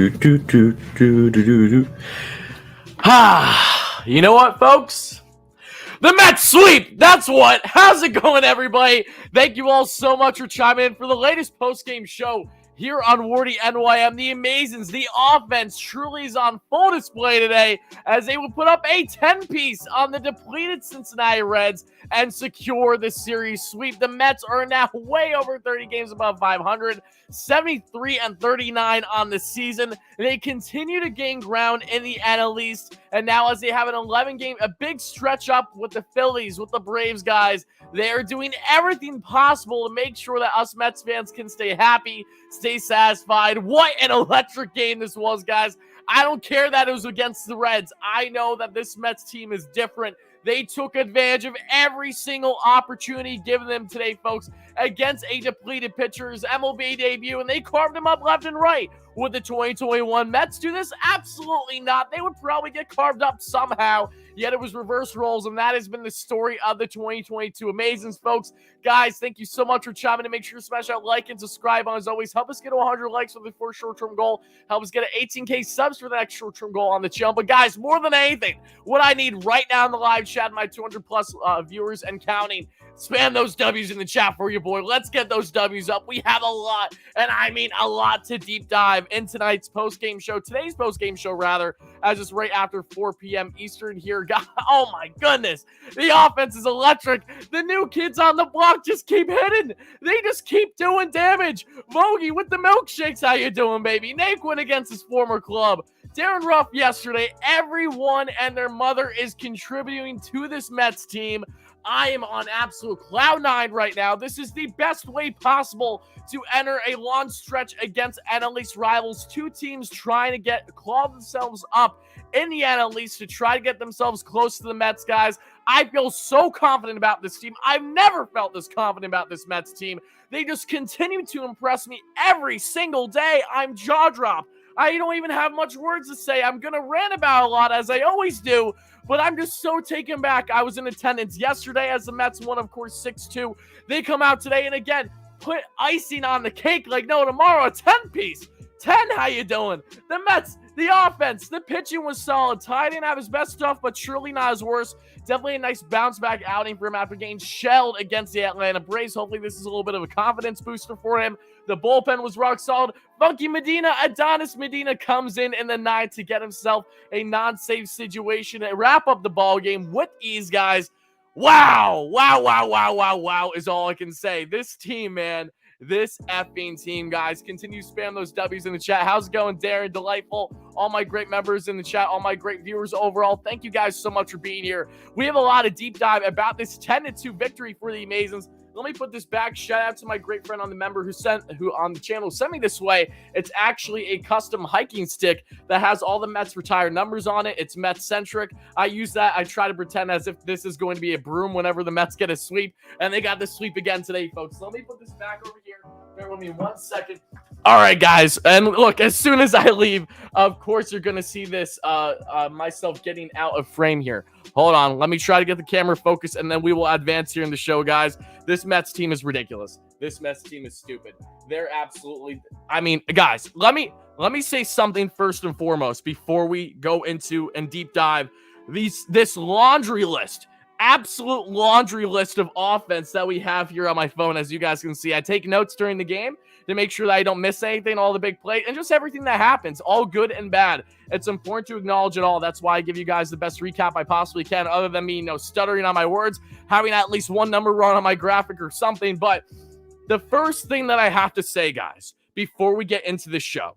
You know what, folks? The Mets sweep! That's what! How's it going, everybody? Thank you all so much for chiming in for the latest post-game show here on WardyNYM. The Amazins, the offense truly is on full display today as they will put up a 10-piece on the depleted Cincinnati Reds and secure the series sweep. The Mets are now way over 30 games above 500, 73-39 on the season. They continue to gain ground in the NL East, and now as they have an 11-game, a big stretch up with the Phillies, with the Braves guys, they are doing everything possible to make sure that us Mets fans can stay happy, stay satisfied. What an electric game this was, guys. I don't care that it was against the Reds. I know that this Mets team is different. They took advantage of every single opportunity given them today, folks, against a depleted pitcher's MLB debut, and they carved them up left and right. Would the 2021 Mets do this? Absolutely not. They would probably get carved up somehow, yet it was reverse roles, and that has been the story of the 2022 Amazins, folks. Guys, thank you so much for chiming in. Make sure to smash that like and subscribe on, as always. Help us get to 100 likes for the first short-term goal. Help us get to 18K subs for the next short-term goal on the channel. But, guys, more than anything, what I need right now in the live chat, my 200-plus viewers and counting, spam those W's in the chat for you, boy. Let's get those W's up. We have a lot, and I mean a lot, to deep dive in tonight's post-game show. Today's post-game show, rather, as it's right after 4 p.m. Eastern here. God, oh, my goodness. The offense is electric. The new kids on the block just keep hitting. They just keep doing damage. Vogie with the milkshakes. How you doing, baby? Naquin against his former club. Darren Ruff yesterday. Everyone and their mother is contributing to this Mets team. I am on absolute cloud nine right now. This is the best way possible to enter a long stretch against NL East rivals. Two teams trying to claw themselves up in the NL East to try to get themselves close to the Mets, guys. I feel so confident about this team. I've never felt this confident about this Mets team. They just continue to impress me every single day. I'm jaw-dropped. I don't even have much words to say. I'm going to rant about a lot, as I always do, but I'm just so taken back. I was in attendance yesterday as the Mets won, of course, 6-2. They come out today and, again, put icing on the cake like no tomorrow, a 10-piece. 10, how you doing? The Mets, the offense, the pitching was solid. Ty didn't have his best stuff, but surely not his worst. Definitely a nice bounce-back outing for him after getting shelled against the Atlanta Braves. Hopefully this is a little bit of a confidence booster for him. The bullpen was rock solid. Funky Medina, Adonis Medina, comes in the ninth to get himself a non-save situation and wrap up the ball game with ease, guys. Wow is all I can say. This team, man. This effing team, guys. Continue to spam those W's in the chat. How's it going, Darren? Delightful. All my great members in the chat, all my great viewers overall. Thank you guys so much for being here. We have a lot of deep dive about this 10-2 victory for the Amazins. Let me put this back. Shout out to my great friend on the member who on the channel sent me this way. It's actually a custom hiking stick that has all the Mets retired numbers on it. It's Mets centric. I use that. I try to pretend as if this is going to be a broom whenever the Mets get a sweep, and they got the sweep again today, folks. Let me put this back over here. Bear with me 1 second. All right, guys, and look, as soon as I leave, of course, you're going to see this, myself getting out of frame here. Hold on. Let me try to get the camera focused, and then we will advance here in the show, guys. This Mets team is ridiculous. This Mets team is stupid. They're absolutely, I mean, guys, let me say something first and foremost before we go into and deep dive this laundry list. Absolute laundry list of offense that we have here on my phone. As you guys can see, I take notes during the game to make sure that I don't miss anything, all the big plays, and just everything that happens, all good and bad. It's important to acknowledge it all. That's why I give you guys the best recap I possibly can, other than me, stuttering on my words, having at least one number wrong on my graphic or something. But the first thing that I have to say, guys, before we get into the show,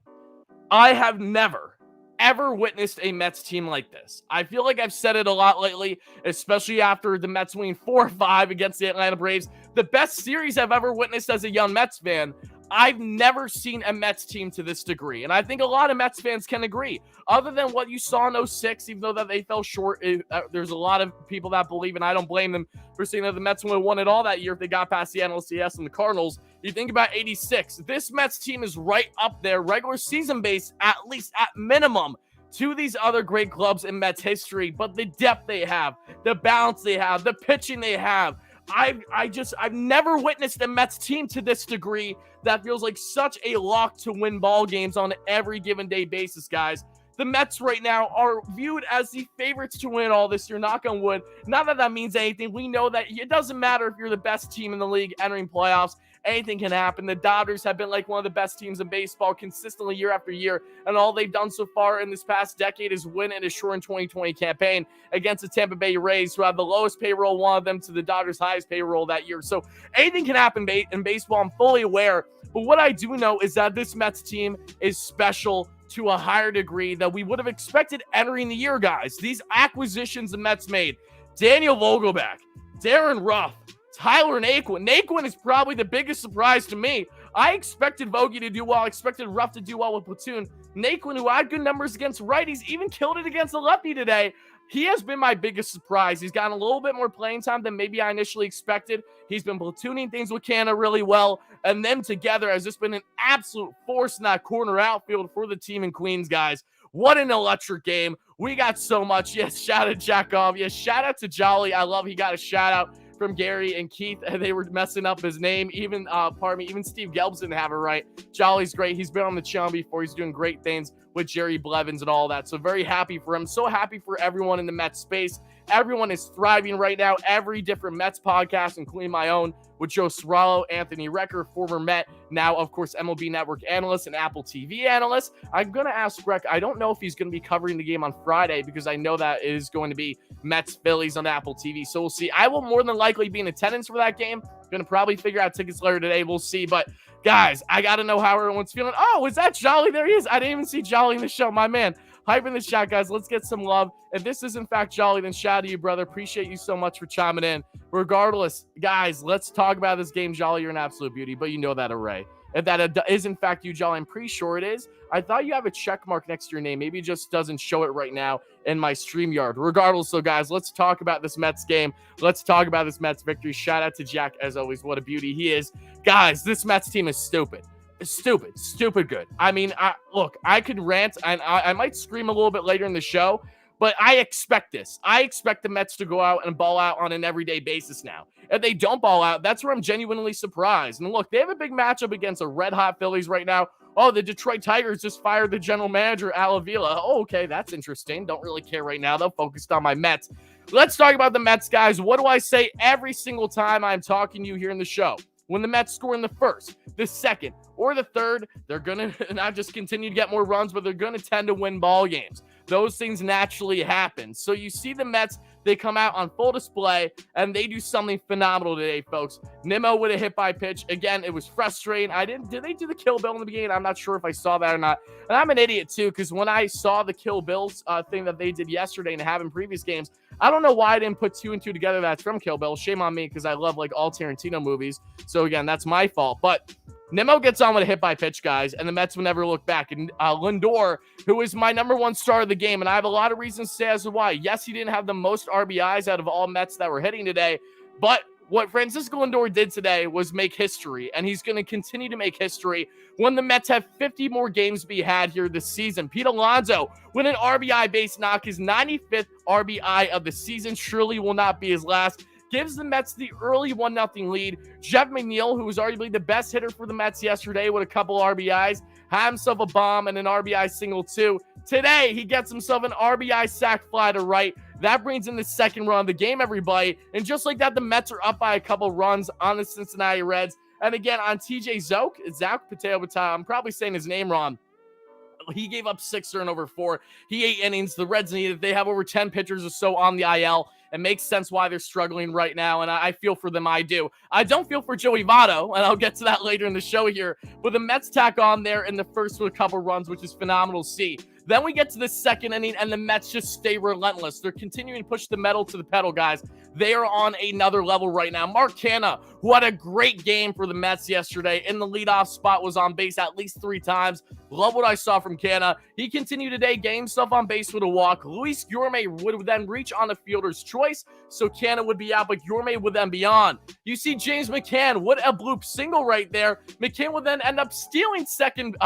I have never ever witnessed a Mets team like this. I feel like I've said it a lot lately, especially after the Mets winning 4-5 against the Atlanta Braves. The best series I've ever witnessed as a young Mets fan. I've never seen a Mets team to this degree, and I think a lot of Mets fans can agree. Other than what you saw in 06, even though that they fell short, there's a lot of people that believe, and I don't blame them for saying that the Mets would have won it all that year if they got past the NLCS and the Cardinals. You think about 86. This Mets team is right up there, regular season base, at least at minimum, to these other great clubs in Mets history. But the depth they have, the balance they have, the pitching they have, I've never witnessed a Mets team to this degree that feels like such a lock to win ball games on every given day basis, guys. The Mets right now are viewed as the favorites to win all this year, knock on wood. Not that that means anything. We know that it doesn't matter if you're the best team in the league entering playoffs. Anything can happen. The Dodgers have been like one of the best teams in baseball consistently year after year, and all they've done so far in this past decade is win in a shortened 2020 campaign against the Tampa Bay Rays, who have the lowest payroll, one of them to the Dodgers' highest payroll that year. So anything can happen in baseball. I'm fully aware, but what I do know is that this Mets team is special to a higher degree that we would have expected entering the year, guys. These acquisitions the Mets made, Daniel Vogelbach, Darren Ruff, Tyler Naquin. Naquin is probably the biggest surprise to me. I expected Vogie to do well. I expected Ruff to do well with platoon. Naquin, who had good numbers against righties, even killed it against the lefty today. He has been my biggest surprise. He's gotten a little bit more playing time than maybe I initially expected. He's been platooning things with Canna really well, and them together has just been an absolute force in that corner outfield for the team in Queens, guys. What an electric game. We got so much. Yes, shout out Jack Off. Yes, shout out to Jolly. I love he got a shout out from Gary and Keith. They were messing up his name. Even even Steve Gelbs didn't have it right. Jolly's great. He's been on the channel before. He's doing great things with Jerry Blevins and all that. So very happy for him. So happy for everyone in the Mets space. Everyone is thriving right now. Every different Mets podcast, including my own, with Joe Sorallo, Anthony Recker, former Met, now, of course, MLB Network analyst and Apple TV analyst. I'm going to ask Reck, I don't know if he's going to be covering the game on Friday because I know that it is going to be Mets-Phillies on Apple TV. So we'll see. I will more than likely be in attendance for that game. Going to probably figure out tickets later today. We'll see. But, guys, I got to know how everyone's feeling. Oh, is that Jolly? There he is. I didn't even see Jolly in the show. My man. Hype in the chat, guys. Let's get some love. If this is, in fact, Jolly, then shout out to you, brother. Appreciate you so much for chiming in. Regardless, guys, let's talk about this game. Jolly, you're an absolute beauty, but you know that array. If that is, in fact, you, Jolly, I'm pretty sure it is. I thought you have a check mark next to your name. Maybe it just doesn't show it right now in my StreamYard. Regardless, so, guys, let's talk about this Mets game. Let's talk about this Mets victory. Shout out to Jack, as always. What a beauty he is. Guys, this Mets team is stupid. Stupid good. I mean, look, I could rant, and I might scream a little bit later in the show, but I expect this. I expect the Mets to go out and ball out on an everyday basis now. If they don't ball out, that's where I'm genuinely surprised. And look, they have a big matchup against the red-hot Phillies right now. Oh, the Detroit Tigers just fired the general manager, Al Avila. Oh, okay, that's interesting. Don't really care right now, though. Focused on my Mets. Let's talk about the Mets, guys. What do I say every single time I'm talking to you here in the show? When the Mets score in the first, the second, or the third, they're going to not just continue to get more runs, but they're going to tend to win ball games. Those things naturally happen. So you see the Mets, they come out on full display, and they do something phenomenal today, folks. Nimmo with a hit by pitch. Again, it was frustrating. Did they do the Kill Bill in the beginning? I'm not sure if I saw that or not. And I'm an idiot, too, because when I saw the Kill Bills thing that they did yesterday and have in previous games, I don't know why I didn't put 2 and 2 together that's from Kill Bill. Shame on me, because I love, like, all Tarantino movies. So, again, that's my fault. But Nimmo gets on with a hit by pitch, guys, and the Mets will never look back. And Lindor, who is my number one star of the game, and I have a lot of reasons to say as to why. Yes, he didn't have the most RBIs out of all Mets that were hitting today, but what Francisco Lindor did today was make history, and he's going to continue to make history when the Mets have 50 more games to be had here this season. Pete Alonso, with an RBI-based knock, his 95th RBI of the season, surely will not be his last. Gives the Mets the early 1-0 lead. Jeff McNeil, who was arguably the best hitter for the Mets yesterday with a couple RBIs, had himself a bomb and an RBI single too. Today, he gets himself an RBI sac fly to right. That brings in the second run of the game, everybody. And just like that, the Mets are up by a couple runs on the Cincinnati Reds. And again, on TJ Zach Potato, I'm probably saying his name wrong. He gave up 6 turnover 4. He 8 innings. The Reds needed. They have over 10 pitchers or so on the IL. It makes sense why they're struggling right now, and I feel for them. I do. I don't feel for Joey Votto, and I'll get to that later in the show here. But the Mets tack on there in the first with a couple runs, which is phenomenal to see. Then we get to the second inning, and the Mets just stay relentless. They're continuing to push the metal to the pedal, guys. They are on another level right now. Mark Canha, who had a great game for the Mets yesterday in the leadoff spot, was on base at least 3 times. Love what I saw from Canha. He continued today, getting himself on base with a walk. Luis Guillorme would then reach on the fielder's choice, so Canha would be out, but Guillorme would then be on. You see James McCann, what a bloop single right there. McCann would then end up stealing second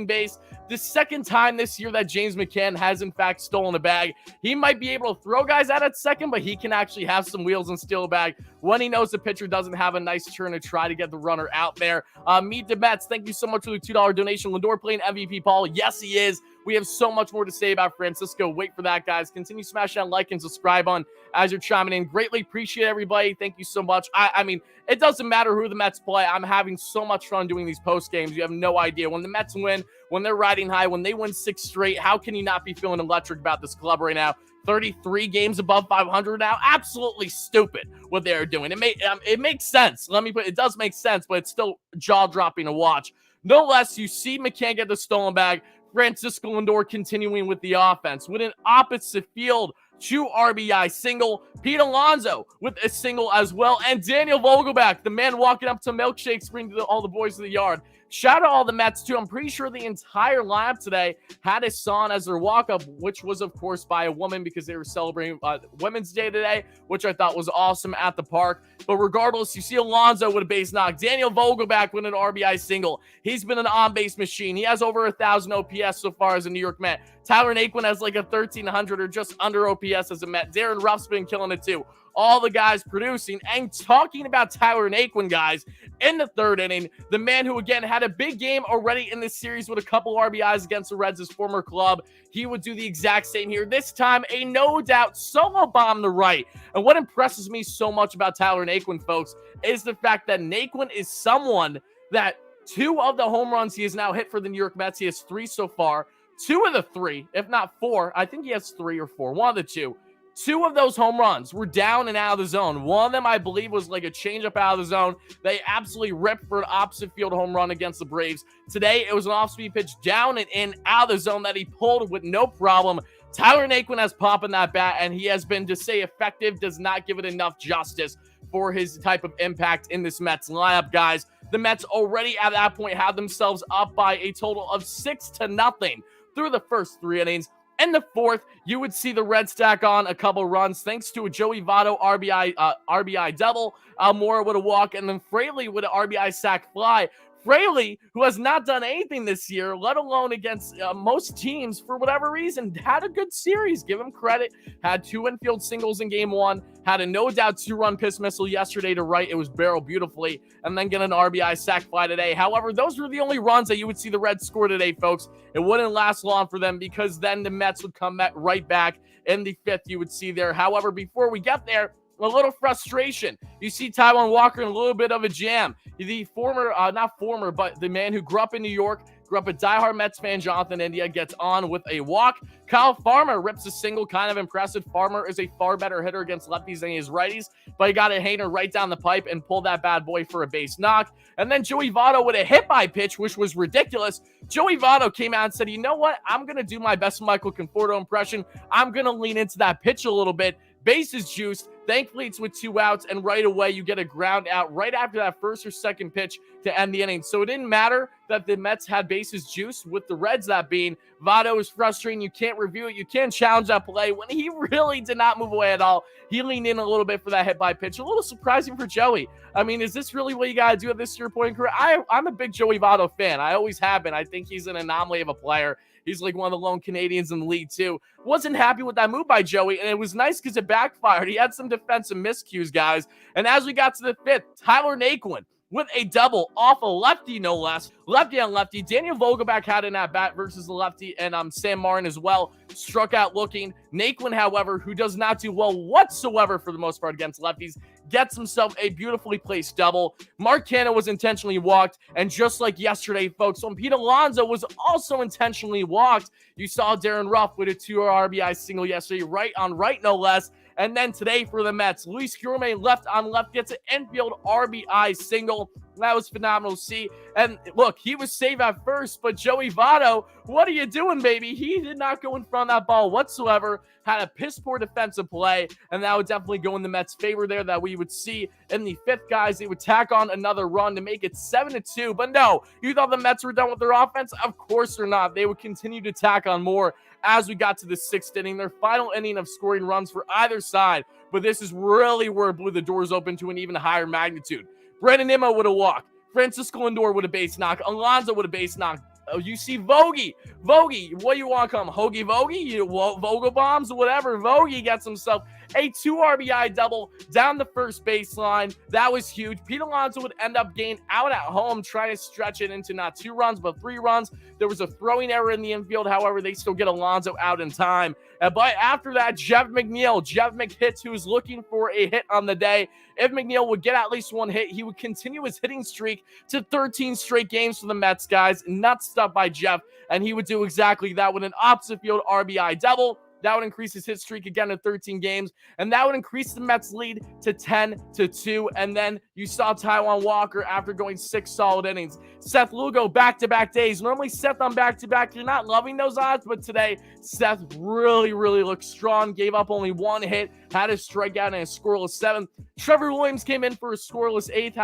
base the second time time this year that James McCann has, in fact, stolen a bag. He might be able to throw guys out at second, but he can actually have some wheels and steal a bag when he knows the pitcher doesn't have a nice turn to try to get the runner out there. Meet the Mets. Thank you so much for the $2 donation. Lindor playing MVP, Paul. Yes, he is. We have so much more to say about Francisco. Wait for that, guys. Continue smashing that like and subscribe on as you're chiming in. Greatly appreciate everybody. Thank you so much. I mean, it doesn't matter who the Mets play. I'm having so much fun doing these post games. You have no idea. When the Mets win, when they're riding high, when they win 6 straight, how can you not be feeling electric about this club right now? 33 games above 500 now. Absolutely stupid what they're doing. It makes sense. It does make sense, but it's still jaw-dropping to watch. No less, you see McCann get the stolen bag. Francisco Lindor continuing with the offense. With an opposite field 2 RBI single. Pete Alonso with a single as well. And Daniel Vogelbach, the man walking up to milkshakes, bringing all the boys to the yard. Shout out all the Mets, too. I'm pretty sure the entire lineup today had a song as their walk-up, which was, of course, by a woman because they were celebrating Women's Day today, which I thought was awesome at the park. But regardless, you see Alonso with a base knock. Daniel Vogelbach with an RBI single. He's been an on-base machine. He has over 1,000 OPS so far as a New York Met. Tyler Naquin has like a 1,300 or just under OPS as a Met. Darren Ruff's been killing it, too. All the guys producing. And talking about Tyler Naquin, guys, in the 3rd inning, the man who, again, had a big game already in this series with a couple RBIs against the Reds' his former club. He would do the exact same here. This time, a no-doubt solo bomb to right. And what impresses me so much about Tyler Naquin, folks, is the fact that Naquin is someone that 2 of the home runs he has now hit for the New York Mets, he has 3 so far. 2 of the 3, if not 4, I think he has 3 or 4, one of the 2. 2 of those home runs were down and out of the zone. One of them, I believe, was like a changeup out of the zone. They absolutely ripped for an opposite field home run against the Braves. Today, it was an off-speed pitch down and in, out of the zone that he pulled with no problem. Tyler Naquin has pop in that bat, and he has been, to say effective, does not give it enough justice for his type of impact in this Mets lineup, guys. The Mets already at that point have themselves up by a total of 6-0 through the first 3 innings. In the 4th, you would see the Reds stack on a couple runs thanks to a Joey Votto RBI double, Almora with a walk, and then Fraley with an RBI sac fly. Fraley, who has not done anything this year, let alone against most teams for whatever reason, had a good series. Give him credit. Had 2 infield singles in game 1. Had a no-doubt 2-run piss missile yesterday to right. It was barreled beautifully. And then get an RBI sac fly today. However, those were the only runs that you would see the Reds score today, folks. It wouldn't last long for them because then the Mets would come back right back in the 5th you would see there. However, before we get there, a little frustration. You see Taijuan Walker in a little bit of a jam. The but the man who grew up in New York, grew up a diehard Mets fan, Jonathan India, gets on with a walk. Kyle Farmer rips a single, kind of impressive. Farmer is a far better hitter against lefties than he is righties, but he got a hanger right down the pipe and pulled that bad boy for a base knock. And then Joey Votto with a hit-by pitch, which was ridiculous. Joey Votto came out and said, you know what? I'm going to do my best Michael Conforto impression. I'm going to lean into that pitch a little bit. Bases juiced. Thankfully, it's with 2 outs, and right away, you get a ground out right after that first or second pitch to end the inning. So it didn't matter that the Mets had bases juiced, with the Reds that being. Votto is frustrating. You can't review it. You can't challenge that play when he really did not move away at all. He leaned in a little bit for that hit-by pitch. A little surprising for Joey. I mean, is this really what you got to do at this year point in career? I'm a big Joey Votto fan. I always have been. I think he's an anomaly of a player. He's like one of the lone Canadians in the league, too. Wasn't happy with that move by Joey, and it was nice because it backfired. He had some defensive miscues, guys. And as we got to the 5th, Tyler Naquin with a double off a lefty, no less. Lefty on lefty. Daniel Vogelbach had an at-bat versus the lefty, and Sam Martin as well struck out looking. Naquin, however, who does not do well whatsoever for the most part against lefties, gets himself a beautifully placed double. Mark Canha was intentionally walked, and just like yesterday, folks, when Pete Alonso was also intentionally walked, you saw Darren Ruff with a 2 RBI single yesterday, right on right, no less. And then today for the Mets, Luis Guillorme left on left gets an infield RBI single. That was phenomenal to see. And look, he was safe at first, but Joey Votto, what are you doing, baby? He did not go in front of that ball whatsoever. Had a piss-poor defensive play, and that would definitely go in the Mets' favor there that we would see in the 5th, guys. They would tack on another run to make it 7-2. But no, you thought the Mets were done with their offense? Of course they're not. They would continue to tack on more as we got to the 6th inning, their final inning of scoring runs for either side. But this is really where it blew the doors open to an even higher magnitude. Brandon Nimmo with a walk. Francisco Lindor with a base knock. Alonso with a base knock. You see Vogie, what do you want to call him? Hoagie Vogie? Vogel bombs? Whatever. Vogie gets himself a 2 RBI double down the first baseline. That was huge. Pete Alonso would end up getting out at home, trying to stretch it into not 2 runs, but 3 runs. There was a throwing error in the infield. However, they still get Alonso out in time. But after that, Jeff McHits, who was looking for a hit on the day. If McNeil would get at least 1 hit, he would continue his hitting streak to 13 straight games for the Mets, guys. Nuts stuff by Jeff, and he would do exactly that with an opposite field RBI double. That would increase his hit streak again to 13 games, and that would increase the Mets' lead to 10-2. And then you saw Taijuan Walker after going 6 solid innings. Seth Lugo, back-to-back days. Normally, Seth on back-to-back, you're not loving those odds, but today, Seth really looked strong. Gave up only 1 hit, had a strikeout and a scoreless 7th. Trevor Williams came in for a scoreless 8th,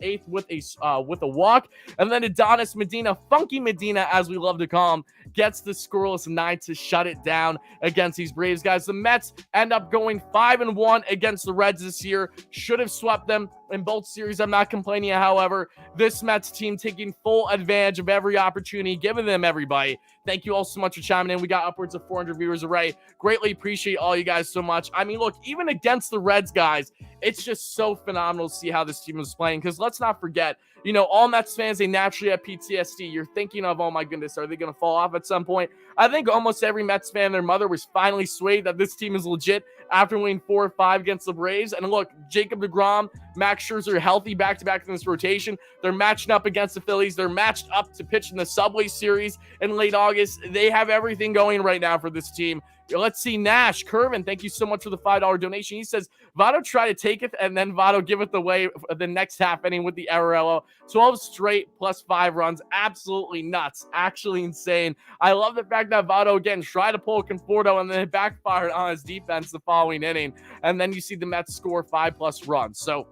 8th with a walk. And then Adonis Medina, Funky Medina, as we love to call him, gets the scoreless 9 to shut it down against these Braves, guys. The Mets end up going 5-1 against the Reds this year. Should have swept them in both series. I'm not complaining. However, this Mets team taking full advantage of every opportunity given them, everybody. Thank you all so much for chiming in. We got upwards of 400 viewers already. Greatly appreciate all you guys so much. I mean, look, even against the Reds, guys, it's just so phenomenal to see how this team is playing, because let's not forget, you know, all Mets fans, they naturally have PTSD. You're thinking of, oh my goodness, are they going to fall off at some point? I think almost every Mets fan, their mother was finally swayed that this team is legit after winning 4 or 5 against the Braves. And look, Jacob deGrom, Max Scherzer healthy back-to-back in this rotation. They're matching up against the Phillies. They're matched up to pitch in the Subway Series in late August. They have everything going right now for this team. Let's see, Nash Curvin, thank you so much for the $5 donation. He says, Votto try to take it, and then Votto give it away the next half inning with the Arello. 12 straight plus 5 runs. Absolutely nuts. Actually insane. I love the fact that Votto, again, tried to pull a Conforto, and then it backfired on his defense the following inning. And then you see the Mets score 5+ runs. So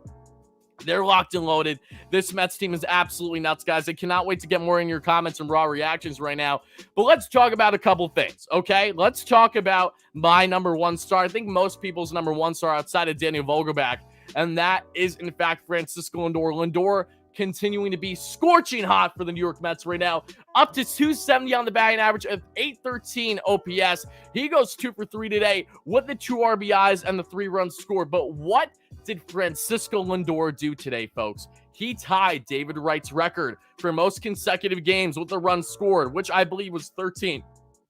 they're locked and loaded. This Mets team is absolutely nuts, guys. I cannot wait to get more in your comments and raw reactions right now. But let's talk about a couple things, okay? Let's talk about my number 1 star. I think most people's number 1 star outside of Daniel Vogelbach, and that is, in fact, Francisco Lindor. Lindor continuing to be scorching hot for the New York Mets right now. Up to 270 on the batting average of 813 OPS. He goes 2 for 3 today with the 2 RBIs and the 3 runs scored. But what did Francisco Lindor do today, folks? He tied David Wright's record for most consecutive games with the runs scored, which I believe was 13.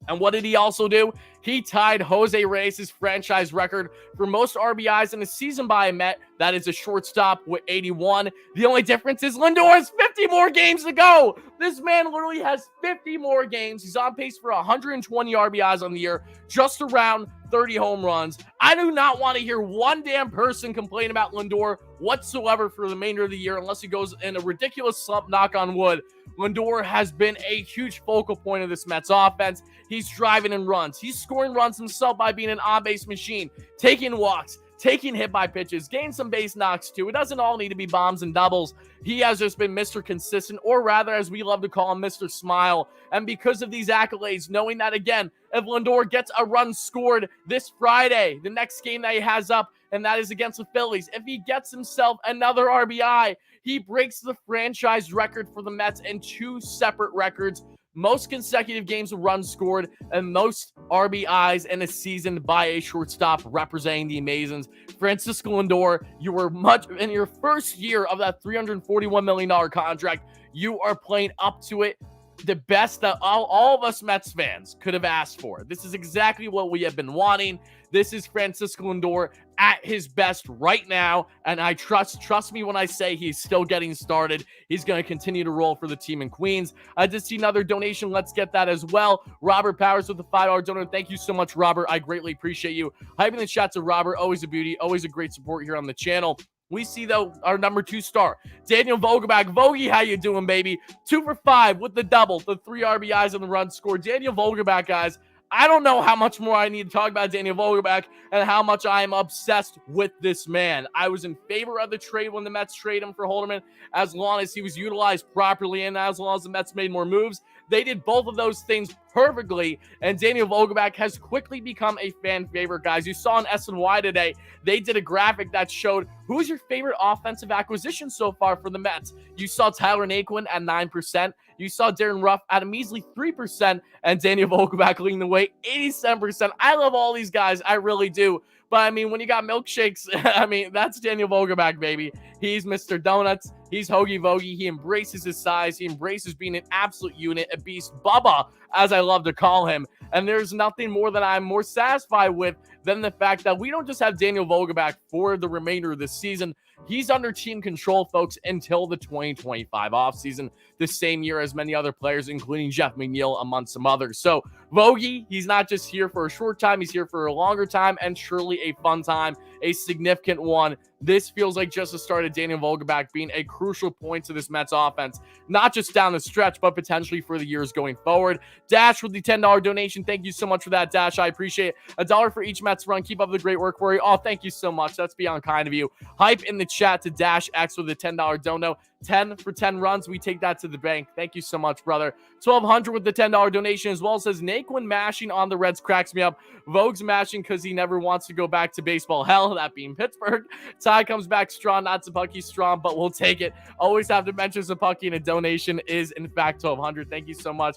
And what did he also do? He tied Jose Reyes' franchise record for most RBIs in a season by a Met. That is a shortstop with 81. The only difference is Lindor has 50 more games to go. This man literally has 50 more games. He's on pace for 120 RBIs on the year, just around 30 home runs. I do not want to hear one damn person complain about Lindor whatsoever for the remainder of the year unless he goes in a ridiculous slump, knock on wood. Lindor has been a huge focal point of this Mets offense. He's driving in runs. He's scoring runs himself by being an on-base machine, taking walks, taking hit by pitches, getting some base knocks too. It doesn't all need to be bombs and doubles. He has just been Mr. Consistent, or rather, as we love to call him, Mr. Smile. And because of these accolades, knowing that, again, if Lindor gets a run scored this Friday, the next game that he has up, and that is against the Phillies, if he gets himself another RBI, he breaks the franchise record for the Mets in 2 separate records. Most consecutive games with runs scored and most RBIs in a season by a shortstop representing the Amazons. Francisco Lindor, you were much in your first year of that $341 million contract. You are playing up to it. The best that all of us Mets fans could have asked for. This is exactly what we have been wanting. This is Francisco Lindor at his best right now, and I trust me when I say he's still getting started. He's going to continue to roll for the team in Queens. I did see another donation. Let's get that as well. Robert Powers with the $5 donor. Thank you so much, Robert. I greatly appreciate you. Hyping the shots of Robert, always a beauty, always a great support here on the channel. We see, though, our number 2 star, Daniel Vogelbach. Vogie, how you doing, baby? 2 for 5 with the double, the 3 RBIs and the run score. Daniel Vogelbach, guys, I don't know how much more I need to talk about Daniel Vogelbach and how much I am obsessed with this man. I was in favor of the trade when the Mets traded him for Holderman, as long as he was utilized properly and as long as the Mets made more moves. They did both of those things perfectly, and Daniel Vogelbach has quickly become a fan favorite, guys. You saw on SNY today, they did a graphic that showed who's your favorite offensive acquisition so far for the Mets. You saw Tyler Naquin at 9%. You saw Darren Ruff at a measly 3%, and Daniel Vogelbach leading the way, 87%. I love all these guys. I really do. But, I mean, when you got milkshakes, I mean, that's Daniel Vogelbach, baby. He's Mr. Donuts. He's Hoagie Vogie. He embraces his size. He embraces being an absolute unit, a beast. Bubba, as I love to call him. And there's nothing more that I'm more satisfied with than the fact that we don't just have Daniel Vogelbach for the remainder of the season. He's under team control, folks, until the 2025 offseason, the same year as many other players, including Jeff McNeil, among some others. So, Vogie, he's not just here for a short time, he's here for a longer time, and surely a fun time, a significant one. This feels like just the start of Daniel Vogelbach being a crucial point to this Mets offense, not just down the stretch, but potentially for the years going forward. Dash with the $10 donation. Thank you so much for that, Dash. I appreciate it. $1 for each Mets run. Keep up the great work, Rory. Oh, thank you so much. That's beyond kind of you. Hype in the chat to Dash X with a $10 dono. 10 for 10 runs. We take that to the bank. Thank you so much, brother. 1200 with the $10 donation as well. Says Naquin mashing on the Reds cracks me up. Vogue's mashing because he never wants to go back to baseball hell, that being Pittsburgh. Ty comes back strong, not Zapucky strong, but we'll take it. Always have to mention Zapucky, and a donation is in fact 1200. Thank you so much.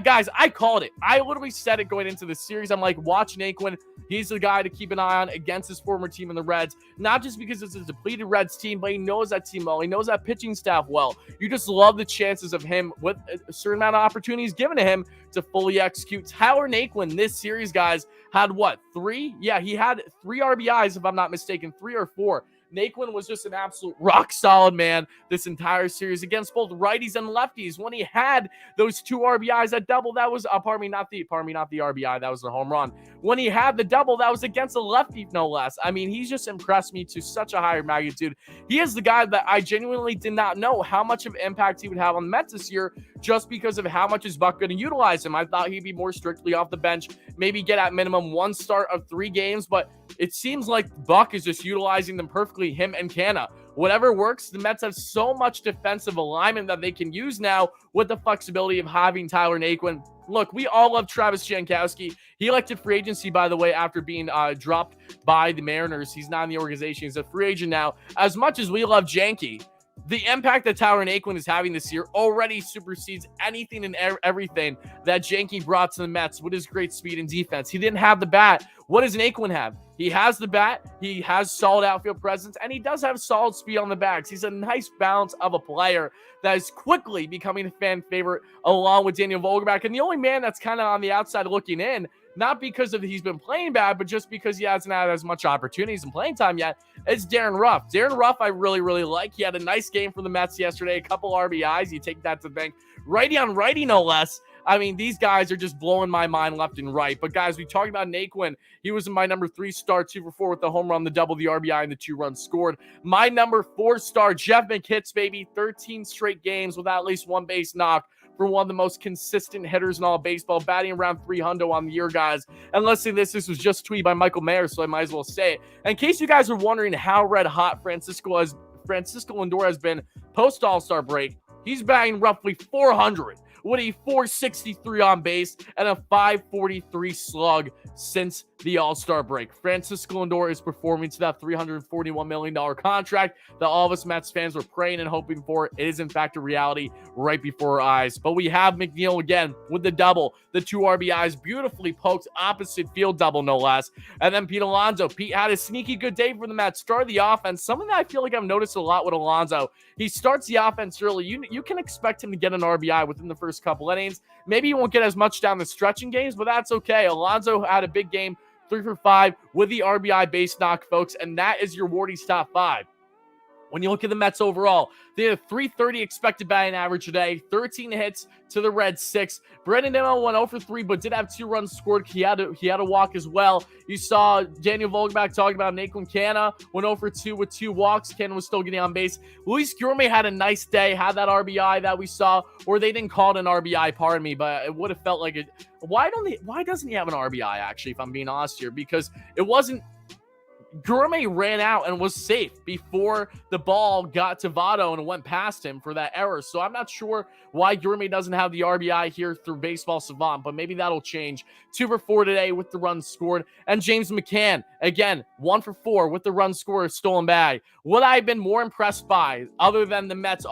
Guys, I called it. I literally said it going into the series. I'm like, watch Naquin. He's the guy to keep an eye on against his former team in the Reds. Not just because it's a depleted Reds team, but he knows that team well. He knows that pitching staff well. You just love the chances of him with a certain amount of opportunities given to him to fully execute. Tyler Naquin this series, guys, had what? 3? Yeah, he had 3 RBIs, if I'm not mistaken, 3 or 4. Naquin was just an absolute rock solid man this entire series against both righties and lefties. When he had those 2 RBIs, that double, that was pardon me, not the RBI, that was the home run. When he had the double, that was against a lefty, no less. I mean, he's just impressed me to such a higher magnitude. He is the guy that I genuinely did not know how much of impact he would have on the Mets this year, just because of how much is Buck going to utilize him. I thought he'd be more strictly off the bench, maybe get at minimum 1 start of 3 games, but it seems like Buck is just utilizing them perfectly, him and Canna. Whatever works, the Mets have so much defensive alignment that they can use now with the flexibility of having Tyler Naquin. Look, we all love Travis Jankowski. He elected free agency, by the way, after being dropped by the Mariners. He's not in the organization. He's a free agent now. As much as we love Janky, the impact that Tyler Naquin is having this year already supersedes anything and everything that Janky brought to the Mets with his great speed and defense. He didn't have the bat. What does Naquin have? He has the bat, he has solid outfield presence, and he does have solid speed on the backs. He's a nice balance of a player that is quickly becoming a fan favorite along with Daniel Vogelbach. And the only man that's kind of on the outside looking in, not because of he's been playing bad, but just because he hasn't had as much opportunities and playing time yet, is Darren Ruff. Darren Ruff I really, really like. He had a nice game for the Mets yesterday, a couple RBIs. You take that to the bank. Righty on righty, no less. I mean, these guys are just blowing my mind left and right. But, guys, we talked about Naquin. He was my number 3 star, 2 for 4 with the home run, the double, the RBI, and the 2 runs scored. My number 4 star, Jeff McHits, baby. 13 straight games with at least 1 base knock for one of the most consistent hitters in all baseball, batting around 300 on the year, guys. And listen, this was just tweeted by Michael Mayer, so I might as well say it. In case you guys are wondering how red hot Francisco Lindor has been post All-Star break, he's batting roughly 400 with a 463 on base and a 543 slug since the All-Star break. Francisco Lindor is performing to that $341 million contract that all of us Mets fans were praying and hoping for. It is, in fact, a reality right before our eyes. But we have McNeil again with the double, the 2 RBIs, beautifully poked opposite field double, no less. And then Pete Alonso. Pete had a sneaky good day for the Mets, started the offense. Something that I feel like I've noticed a lot with Alonso. He starts the offense early. You can expect him to get an RBI within the first couple innings. Maybe he won't get as much down the stretch in games, but that's okay. Alonso had a big game, 3 for 5 with the RBI base knock, folks, and that is your Wardy's top 5. When you look at the Mets overall, they had a 330 expected batting average today, 13 hits to the Reds, 6. Brandon Nimmo went 0 for 3, but did have 2 runs scored. He had a walk as well. You saw Daniel Vogelbach talking about Naquin Canna, went 0 for 2 with 2 walks. Canna was still getting on base. Luis Gourmet had a nice day, had that RBI that we saw, or they didn't call it an RBI, pardon me, but it would have felt like it. Why doesn't he have an RBI, actually, if I'm being honest here? Because it wasn't Gourmet ran out and was safe before the ball got to Votto and went past him for that error. So I'm not sure why Gourmet doesn't have the RBI here through Baseball Savant, but maybe that'll change. 2 for 4 today with the runs scored. And James McCann, again, 1 for 4 with the run scored, stolen bag. What I've been more impressed by, other than the Mets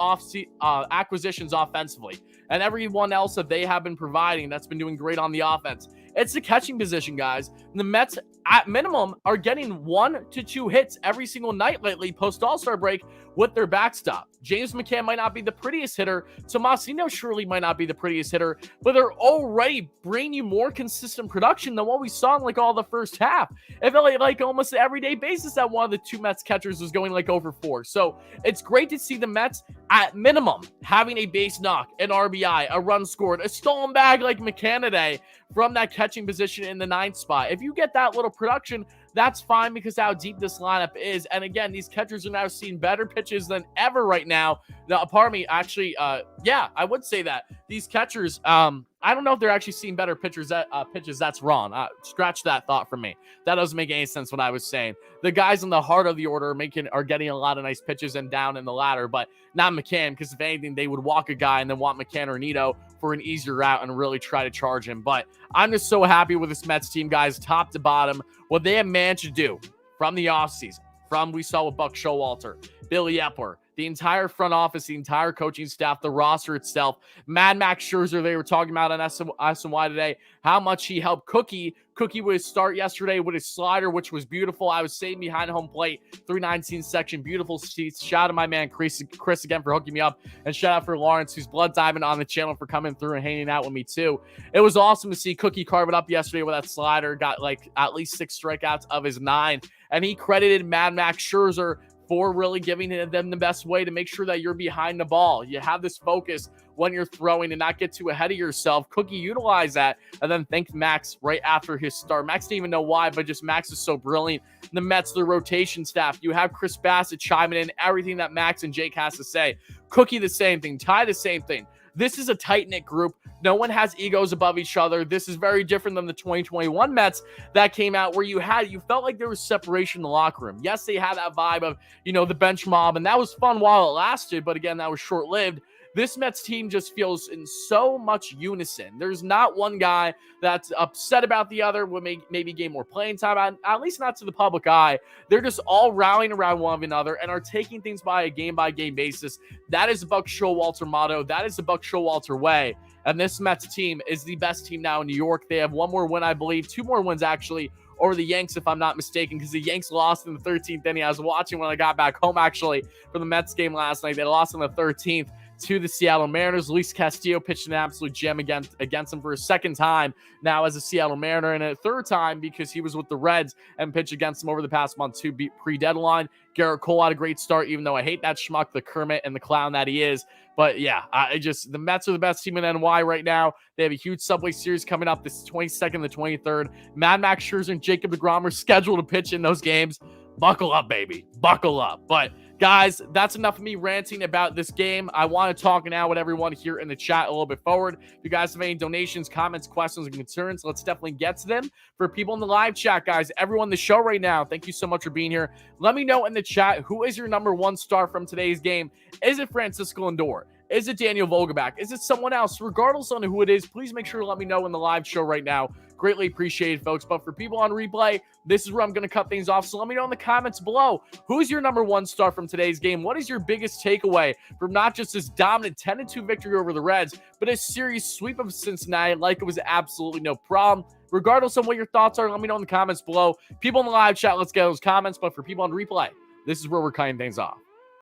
acquisitions offensively, and everyone else that they have been providing that's been doing great on the offense, it's the catching position, guys. The Mets, at minimum, are getting 1 to 2 hits every single night lately post All-Star break with their backstop. James McCann might not be the prettiest hitter. Tomasino surely might not be the prettiest hitter, but they're already bringing you more consistent production than what we saw in like all the first half. It felt like almost an everyday basis that one of the 2 Mets catchers was going like over 4. So it's great to see the Mets, at minimum, having a base knock, an RBI, a run scored, a stolen bag like McCann today from that catching position in the 9th spot. If you get that little production, that's fine because how deep this lineup is. And again, these catchers are now seeing better pitches than ever right now. Now, pardon me, actually, yeah, I would say that. These catchers, I don't know if they're actually seeing better pitches. That's wrong. Scratch that thought from me. That doesn't make any sense what I was saying. The guys in the heart of the order are getting a lot of nice pitches and down in the ladder, but not McCann, because if anything, they would walk a guy and then want McCann or Nito for an easier route and really try to charge him. But I'm just so happy with this Mets team, guys, top to bottom, what they have managed to do from the offseason, from we saw with Buck Showalter, Billy Epler, the entire front office, the entire coaching staff, the roster itself. Mad Max Scherzer, they were talking about on SNY today, how much he helped Cookie. Cookie with his start yesterday with his slider, which was beautiful. I was sitting behind home plate, 319 section, beautiful seats. Shout out to my man Chris again for hooking me up, and shout out for Lawrence, who's blood diving on the channel, for coming through and hanging out with me too. It was awesome to see Cookie carve it up yesterday with that slider. Got like at least 6 strikeouts of his 9, and he credited Mad Max Scherzer for really giving them the best way to make sure that you're behind the ball. You have this focus when you're throwing and not get too ahead of yourself. Cookie utilized that and then thanked Max right after his start. Max didn't even know why, but just Max is so brilliant. The Mets, their rotation staff, you have Chris Bassett chiming in everything that Max and Jake has to say. Cookie the same thing. Ty the same thing. This is a tight-knit group. No one has egos above each other. This is very different than the 2021 Mets that came out where you felt like there was separation in the locker room. Yes, they had that vibe of, the bench mob, and that was fun while it lasted, but again, that was short-lived. This Mets team just feels in so much unison. There's not one guy that's upset about the other, would maybe gain more playing time, at least not to the public eye. They're just all rallying around one another and are taking things by a game-by-game basis. That is the Buck Showalter motto. That is the Buck Showalter way. And this Mets team is the best team now in New York. They have 1 more win, I believe, 2 more wins actually, over the Yanks, if I'm not mistaken, because the Yanks lost in the 13th inning. I was watching when I got back home, actually, for the Mets game last night. They lost in the 13th to the Seattle Mariners. Luis Castillo pitched an absolute gem against them for a 2nd time now as a Seattle Mariner, and a 3rd time because he was with the Reds and pitched against them over the past month to beat pre-deadline. Garrett Cole had a great start, even though I hate that schmuck, the Kermit and the clown that he is. But yeah, the Mets are the best team in NY right now. They have a huge Subway Series coming up this 22nd, the 23rd. Mad Max Scherzer and Jacob deGrom are scheduled to pitch in those games. Buckle up, baby. Buckle up. But guys, that's enough of me ranting about this game. I want to talk now with everyone here in the chat a little bit forward. If you guys have any donations, comments, questions, and concerns, let's definitely get to them. For people in the live chat, guys, everyone in the show right now, thank you so much for being here. Let me know in the chat, who is your number 1 star from today's game? Is it Francisco Lindor? Is it Daniel Vogelback? Is it someone else? Regardless on who it is, please make sure to let me know in the live show right now. Greatly appreciated, folks. But for people on replay, this is where I'm going to cut things off. So let me know in the comments below, who's your number 1 star from today's game? What is your biggest takeaway from not just this dominant 10-2 victory over the Reds, but a series sweep of Cincinnati like it was absolutely no problem? Regardless of what your thoughts are, let me know in the comments below. People in the live chat, let's get those comments. But for people on replay, this is where we're cutting things off.